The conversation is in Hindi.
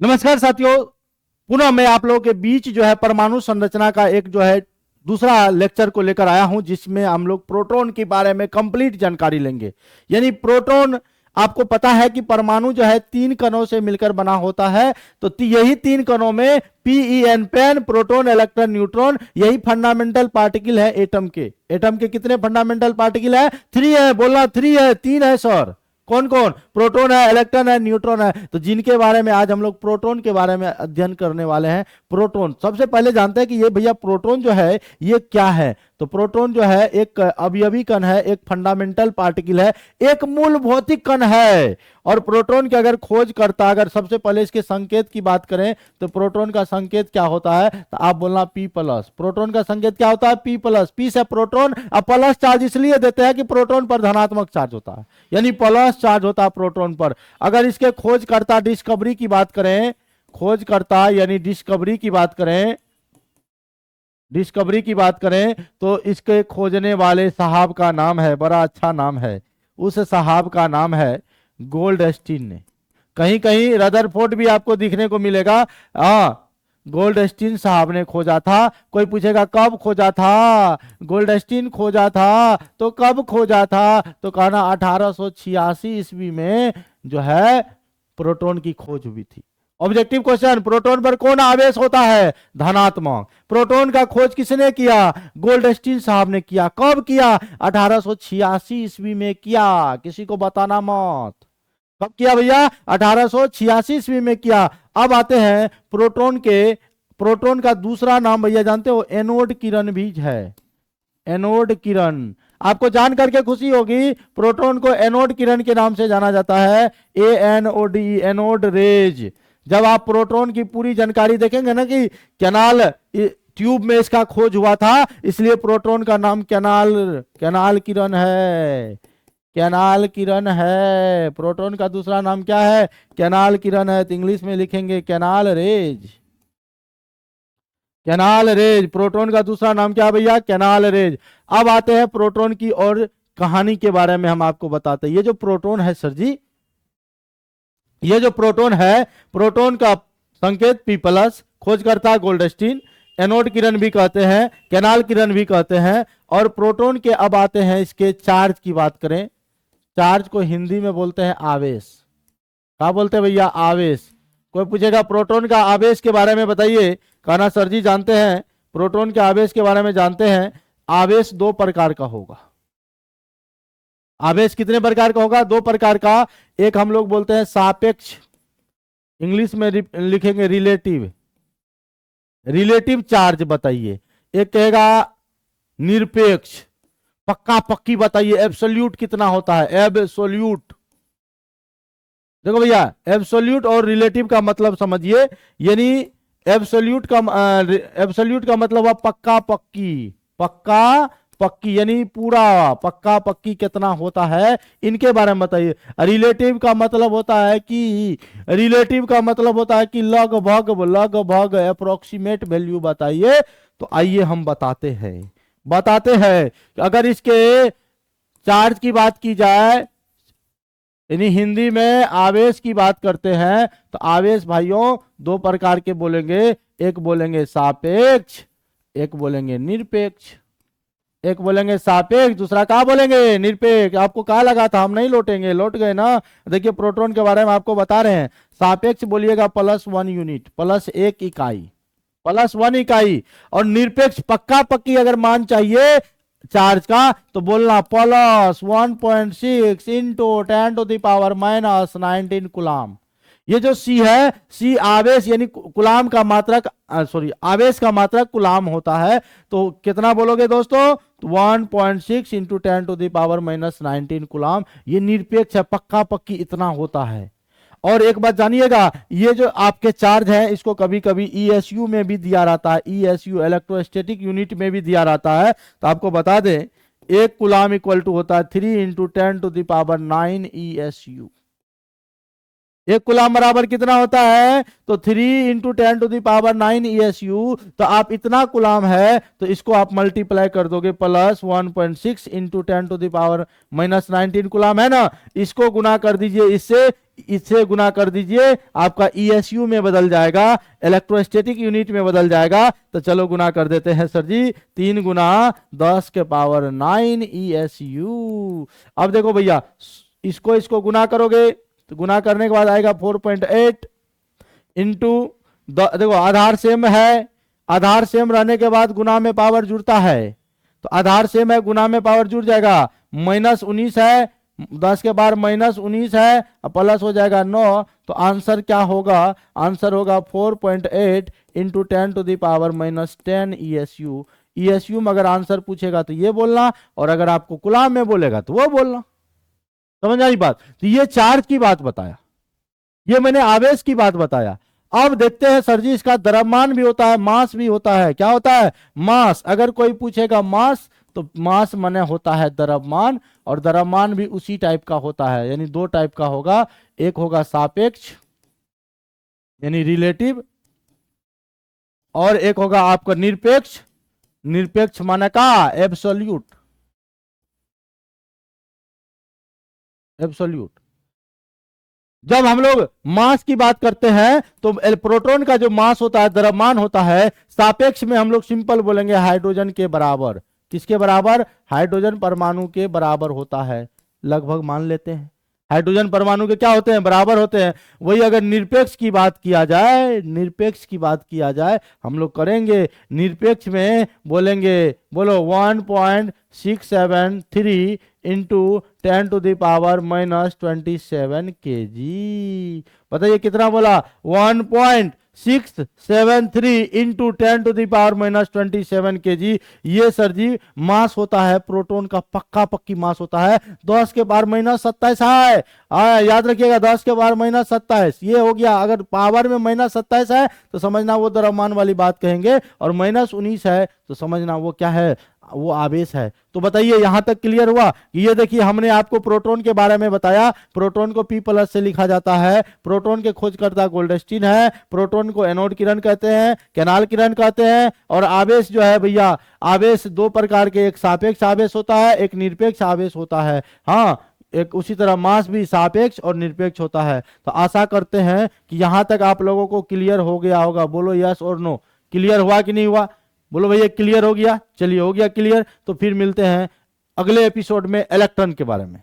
नमस्कार साथियों, पुनः मैं आप लोगों के बीच जो है परमाणु संरचना का एक जो है दूसरा लेक्चर को लेकर आया हूं, जिसमें हम लोग प्रोटॉन के बारे में कंप्लीट जानकारी लेंगे। यानी प्रोटॉन, आपको पता है कि परमाणु जो है 3 कणों से मिलकर बना होता है। तो यही 3 कणों में PEN, PEN, proton, electron, neutron, यही फंडामेंटल पार्टिकल है एटम के। एटम के कितने फंडामेंटल पार्टिकल है? 3 है। बोलना 3 है, 3 है सर। कौन कौन? प्रोटॉन है, इलेक्ट्रॉन है, न्यूट्रॉन है। तो जिनके बारे में आज हम लोग प्रोटॉन के बारे में अध्ययन करने वाले हैं। प्रोटॉन सबसे पहले जानते हैं कि ये भैया प्रोटॉन जो है ये क्या है। तो प्रोटॉन जो है एक अवयवी कण है, एक फंडामेंटल पार्टिकल है, एक मूल भौतिक कण है। और प्रोटॉन की अगर खोज करता, अगर सबसे पहले इसके संकेत की बात करें तो प्रोटॉन का संकेत क्या होता है? तो आप बोलना P प्लस। प्रोटॉन का संकेत क्या होता है? P plus. P से प्रोटॉन, अब प्लस चार्ज इसलिए देते हैं कि प्रोटॉन पर धनात्मक चार्ज होता है, यानी प्लस चार्ज होता है प्रोटॉन पर। अगर इसके खोजकर्ता डिस्कवरी की बात करें, खोजकर्ता यानी डिस्कवरी की बात करें, डिस्कवरी की बात करें तो इसके खोजने वाले साहब का नाम है, बड़ा अच्छा नाम है, उस साहब का नाम है गोल्डस्टीन ने। कहीं कहीं रदरफोर्ड भी आपको दिखने को मिलेगा। गोल्डस्टीन साहब ने खोजा था। कोई पूछेगा कब खोजा था? गोल्डस्टीन खोजा था तो कब खोजा था? तो कहना 1886 ईस्वी में जो है प्रोटॉन की खोज हुई थी। ऑब्जेक्टिव क्वेश्चन, प्रोटॉन पर कौन आवेश होता है? धनात्मक। प्रोटॉन का खोज किसने किया? गोल्डस्टीन साहब ने किया। कब किया? 1886 ईस्वी में किया। किसी को बताना मत। कब किया भैया? 1886 ईस्वी में किया। अब आते हैं प्रोटॉन के, प्रोटॉन का दूसरा नाम भैया जानते हो? एनोड किरण भी है। एनोड किरण आपको जान करके खुशी होगी, प्रोटॉन को एनोड किरण के नाम से जाना जाता है। ANOD, anode rays. जब आप प्रोटॉन की पूरी जानकारी देखेंगे ना कि कैनाल ट्यूब में इसका खोज हुआ था, इसलिए प्रोटॉन का नाम कैनाल, कैनाल किरण है। कैनाल किरण है। प्रोटॉन का दूसरा नाम क्या है? कैनाल किरण है। तो इंग्लिश में लिखेंगे canal raise. Canal raise. Proton का दूसरा नाम क्या भैया? Canal raise. अब आते हैं प्रोटॉन की और कहानी के बारे में हम आपको बताते हैं। ये जो प्रोटॉन है सर जी, ये जो प्रोटॉन है, प्रोटॉन का संकेत P प्लस, खोजकर्ता गोल्डस्टीन, एनोड किरण भी कहते हैं, कैनाल किरण भी कहते हैं। और प्रोटॉन के अब आते हैं इसके चार्ज की बात करें। चार्ज को हिंदी में बोलते हैं आवेश। क्या बोलते हैं भैया? आवेश। कोई पूछेगा प्रोटॉन का आवेश के बारे में बताइए, कहना सर जी जानते हैं, प्रोटॉन के आवेश के बारे में जानते हैं। आवेश 2 प्रकार का होगा। आवेश कितने प्रकार का होगा? 2 प्रकार का। एक हम लोग बोलते हैं सापेक्ष, इंग्लिश में लिखेंगे रिलेटिव। रिलेटिव चार्ज बताइए। एक कहेगा निरपेक्ष। पक्का पक्की बताइए, एब्सोल्यूट कितना होता है? एब्सोल्यूट। देखो भैया, एब्सोल्यूट और रिलेटिव का मतलब समझिए। यानी एब्सोल्यूट का मतलब हुआ पक्का पक्की। पक्का पक्की यानी पूरा पक्का पक्की कितना होता है, इनके बारे में बताइए। रिलेटिव का मतलब होता है कि, रिलेटिव का मतलब होता है कि लगभग, लगभग अप्रोक्सीमेट वैल्यू बताइए। तो आइए हम बताते हैं, बताते हैं। अगर इसके चार्ज की बात की जाए, यानी हिंदी में आवेश की बात करते हैं, तो आवेश भाइयों 2 प्रकार के बोलेंगे। एक बोलेंगे सापेक्ष, एक बोलेंगे निरपेक्ष। एक बोलेंगे सापेक्ष, दूसरा क्या बोलेंगे? निरपेक्ष। आपको कहा लगा था हम नहीं लौटेंगे? लौट गए ना। देखिए प्रोटॉन के बारे में आपको बता रहे हैं। सापेक्ष बोलिएगा +1 यूनिट, +1 इकाई, +1 इकाई। और निरपेक्ष पक्का पक्की अगर मान चाहिए चार्ज का, तो बोलना +1.6 इंटू 10⁻⁻19 कुलाम। ये जो C है, C आवेश यानी कुलाम का मात्रक, सॉरी आवेश का मात्रक कुलाम होता है। तो कितना बोलोगे दोस्तों? 1.6 इंटू 10⁻⁻19 कुलाम। ये निरपेक्ष है, पक्का पक्की इतना होता है। और एक बात जानिएगा, ये जो आपके चार्ज है इसको कभी कभी ESU में भी दिया रहता है। ESU इलेक्ट्रोस्टैटिक यूनिट में भी दिया रहता है। तो आपको बता दें, 1 कुलाम इक्वल टू होता है 3 इंटू 10⁻⁹ ESU। 1 कूलाम बराबर कितना होता है, तो 3 इंटू 10⁹ ESU। तो आप इतना कूलाम है तो इसको आप मल्टीप्लाई कर दोगे, प्लस 1.6 इंटू 10⁻19 कूलाम है ना, इसको गुना कर दीजिए इससे, इससे गुना कर दीजिए, आपका ESU में बदल जाएगा, इलेक्ट्रोस्टैटिक यूनिट में बदल जाएगा। तो चलो गुना कर देते हैं सर जी, 3 गुना 10⁹ ESU। अब देखो भैया, इसको गुना करोगे तो गुना करने के बाद आएगा 4.8 इंटू, देखो आधार सेम है, आधार सेम रहने के बाद गुना में पावर जुड़ता है, तो आधार सेम है, गुना में पावर जुड़ जाएगा, -19 है, 10 के बाद -19 है, प्लस हो जाएगा 9। तो आंसर क्या होगा, आंसर होगा 4.8 इंटू 10⁻10 ESU। ESU में अगर आंसर पूछेगा तो ये बोलना, और अगर आपको कूलाम में बोलेगा तो वो बोलना। समझ आई बात। तो ये चार्ज की बात बताया, ये मैंने आवेश की बात बताया। अब देखते हैं सर जी, इसका द्रव्यमान भी होता है, मास भी होता है। क्या होता है, मास। अगर कोई पूछेगा मास, तो मास माने होता है द्रव्यमान, और द्रव्यमान भी उसी टाइप का होता है, यानी 2 टाइप का होगा, एक होगा सापेक्ष यानी रिलेटिव, और एक होगा आपका निरपेक्ष। निरपेक्ष माने का एब्सोल्यूट, एब्सोल्यूट। जब हम लोग मास की बात करते हैं तो प्रोटॉन का जो मास होता है, द्रव्यमान होता है, सापेक्ष में हम लोग सिंपल बोलेंगे हाइड्रोजन के बराबर। किसके बराबर, हाइड्रोजन परमाणु के बराबर होता है, लगभग मान लेते हैं हाइड्रोजन परमाणु के क्या होते हैं, बराबर होते हैं। वही अगर निरपेक्ष की बात किया जाए, निरपेक्ष की बात किया जाए हम लोग करेंगे, निरपेक्ष में बोलेंगे, बोलो 1.673 इंटू 10⁻⁻27 kg। बताइए कितना बोला, 1.673 इंटू 10⁻⁻27 kg। ये सर जी मास होता है प्रोटॉन का, पक्का पक्की मास होता है। 10 के पावर -27 है, याद रखिएगा, 10 के पावर -27 ये हो गया। अगर पावर में -27 है तो समझना वो द्रव्यमान वाली बात कहेंगे, और -19 है तो समझना वो क्या है, वो आवेश है। तो बताइए यहां तक क्लियर हुआ। ये देखिए हमने आपको प्रोटॉन के बारे में बताया, प्रोटॉन को P+ से लिखा जाता है, प्रोटॉन के खोजकर्ता गोल्डस्टीन है, प्रोटॉन को एनोड किरण कहते हैं, कैनाल किरण कहते हैं। और आवेश जो है भैया, आवेश 2 प्रकार के, एक सापेक्ष आवेश होता है, एक निरपेक्ष आवेश होता है। हाँ, एक उसी तरह मास भी सापेक्ष और निरपेक्ष होता है। तो आशा करते हैं कि यहां तक आप लोगों को क्लियर हो गया होगा। बोलो यस और नो, क्लियर हुआ कि नहीं हुआ, बोलो भैया क्लियर हो गया। चलिए हो गया क्लियर, तो फिर मिलते हैं अगले एपिसोड में इलेक्ट्रॉन के बारे में।